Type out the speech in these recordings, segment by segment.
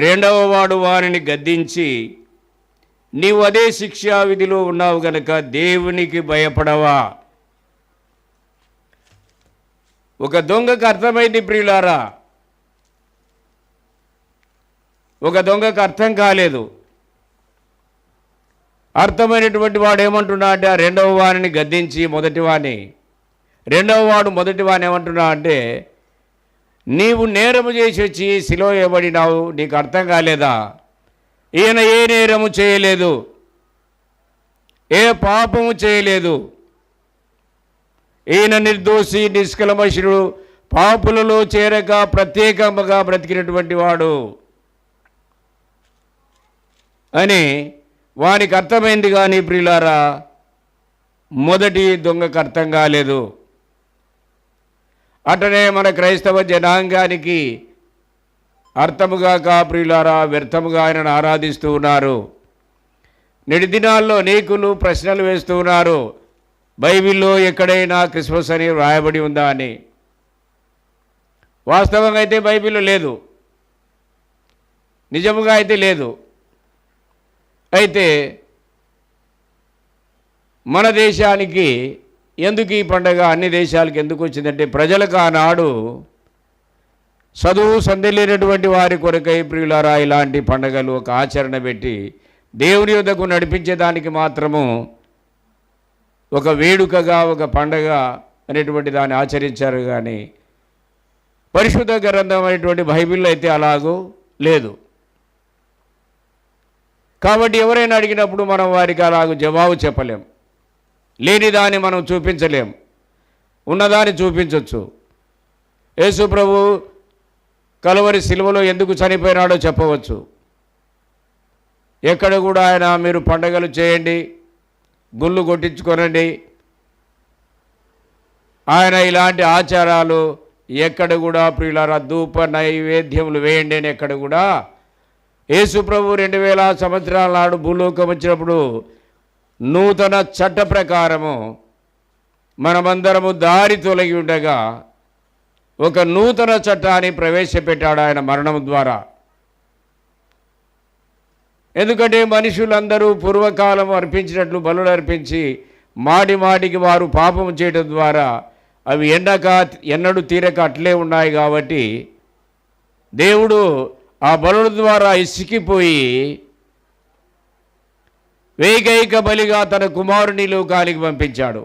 రెండవ వాడు వారిని గద్దించి, నీవు అదే శిక్షా విధిలో ఉన్నావు గనక దేవునికి భయపడవా? ఒక దొంగకు అర్థమైంది ప్రియులారా, ఒక దొంగకు అర్థం కాలేదు. అర్థమైనటువంటి వాడు ఏమంటున్నా అంటే, ఆ రెండవ వాడిని గద్దించి రెండవ వాడు మొదటి వాడిని ఏమంటున్నా అంటే, నీవు నేరము చేసి వచ్చి సిలువ వేయబడినావు, నీకు అర్థం కాలేదా? ఈయన ఏ నేరము చేయలేదు, ఏ పాపము చేయలేదు. ఈయన నిర్దోషి, నిష్కల్మషుడు, పాపులలో చేరక ప్రత్యేకంగా బ్రతికినటువంటి వాడు అని వానికి అర్థమైంది. కానీ ప్రియులారా, మొదటి దొంగకు అర్థం కాలేదు. అటనే మన క్రైస్తవ జనాంగానికి అర్థముగాక ప్రియులారా, వ్యర్థముగా ఆయనను ఆరాధిస్తూ ఉన్నారు. నేటి దినాల్లో అనేకులు ప్రశ్నలు వేస్తూ ఉన్నారు, బైబిల్లో ఎక్కడైనా క్రిస్మస్ అని వ్రాయబడి ఉందా అని. వాస్తవంగా అయితే బైబిల్లో లేదు, నిజముగా అయితే లేదు. అయితే మన దేశానికి ఎందుకు ఈ పండగ, అన్ని దేశాలకు ఎందుకు వచ్చిందంటే, ప్రజలకు ఆనాడు చదువు సందేలేనటువంటి వారి కొరకై ప్రియులారా ఇలాంటి పండగలు ఒక ఆచరణ పెట్టి దేవుని యొద్దకు నడిపించేదానికి మాత్రము ఒక వేడుకగా, ఒక పండగ అనేటువంటి దాన్ని ఆచరించారు. కానీ పరిశుద్ధ గ్రంథం అనేటువంటి బైబిల్లో అయితే అలాగూ లేదు. కాబట్టి ఎవరైనా అడిగినప్పుడు మనం వారికి అలాగూ జవాబు చెప్పలేం. లేని దాన్ని మనం చూపించలేం, ఉన్నదాన్ని చూపించవచ్చు. యేసు ప్రభు కలువరి సిలువలో ఎందుకు చనిపోయినాడో చెప్పవచ్చు. ఎక్కడ కూడా ఆయన మీరు పండగలు చేయండి, గుళ్ళు కొట్టించుకోనండి, ఆయన ఇలాంటి ఆచారాలు ఎక్కడ కూడా ప్రియులారా ధూప నైవేద్యములు వేయండి అని ఎక్కడ కూడా యేసు ప్రభు 2000 సంవత్సరాల నాడు భూలోకం వచ్చినప్పుడు నూతన చట్ట ప్రకారము మనమందరము దారి తొలగి ఉండగా ఒక నూతన చట్టాన్ని ప్రవేశపెట్టాడు ఆయన మరణం ద్వారా. ఎందుకంటే మనుషులందరూ పూర్వకాలం అర్పించినట్లు బలులు అర్పించి మాటికి వారు పాపం చేయడం ద్వారా అవి ఎన్నడూ తీరక అట్లే ఉన్నాయి. కాబట్టి దేవుడు ఆ బలుల ద్వారా ఇసికిపోయి ఏకైక బలిగా తన కుమారుని లోకానికి పంపించాడు.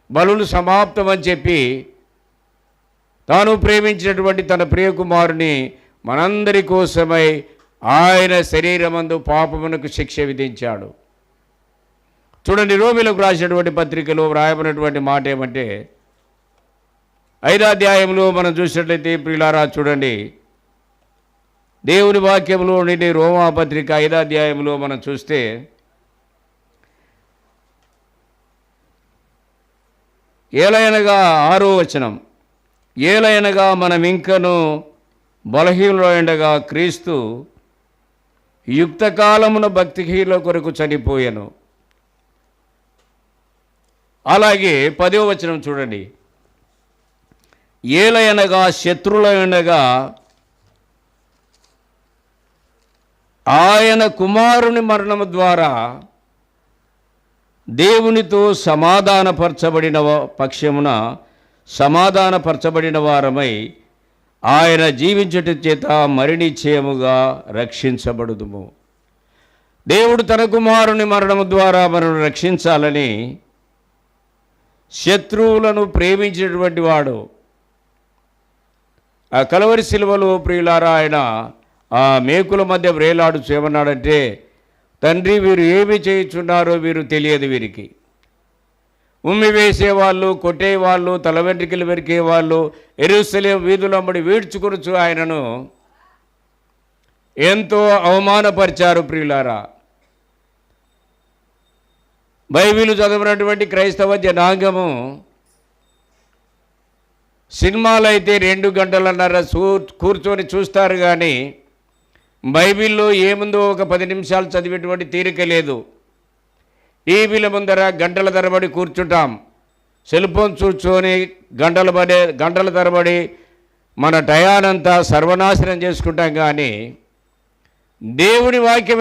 బలులు సమాప్తమని చెప్పి తాను ప్రేమించినటువంటి తన ప్రియ కుమారుని మనందరి కోసమై ఆయన శరీరమందు పాపమునకు శిక్ష విధించాడు. చూడండి, రోమీలకు రాసినటువంటి పత్రికలో వ్రాయబడినటువంటి మాట ఏమంటే, 5వ అధ్యాయంలో మనం చూసినట్లయితే ప్రియులారా చూడండి, దేవుని వాక్యంలో నుండి రోమా పత్రిక 5వ అధ్యాయంలో మనం చూస్తే ఏలయనగా 6వ వచనం, ఏలయనగా మనం ఇంకను బలహీనులైండగా క్రీస్తు యుక్తకాలమున భక్తిహీనుల కొరకు చనిపోయెను. అలాగే 10వ వచనం చూడండి, ఏలయనగా శత్రులైండగా ఆయన కుమారుని మరణము ద్వారా దేవునితో సమాధానపరచబడిన పక్షమున సమాధానపరచబడిన వారమై ఆయన జీవించుట చేత మరణించేముగా రక్షించబడుదుము. దేవుడు తన కుమారుని మరణము ద్వారా మనల్ని రక్షించాలని శత్రువులను ప్రేమించినటువంటి వాడు. ఆ కలువరి సిలువలో ప్రియులారా ఆయన ఆ మేకుల మధ్య వ్రేలాడు ఏమన్నాడంటే, తండ్రి వీరు ఏమి చేయుచున్నారో వీరు తెలియదు, వీరికి ఉమ్మి వేసేవాళ్ళు, కొట్టేవాళ్ళు, తల వెంట్రుకలు వెరికేవాళ్ళు యెరూషలేము వీధులమ్మడి వీడ్చుకొనుచు ఆయనను ఎంతో అవమానపరిచారు. ప్రియులారా, బైబిలు చదివినటువంటి క్రైస్తవ జనాంగము సినిమాలు అయితే 2 గంటలన్నర కూర్చొని చూస్తారు. కానీ బైబిల్లో ఏముందో ఒక 10 నిమిషాలు చదివేటువంటి తీరిక లేదు. టీవీల ముందర గంటల తరబడి కూర్చుంటాం, సెల్ ఫోన్ చూర్చొని గంటల తరబడి మన టయానంతా సర్వనాశనం చేసుకుంటాం. కానీ దేవుని వాక్యం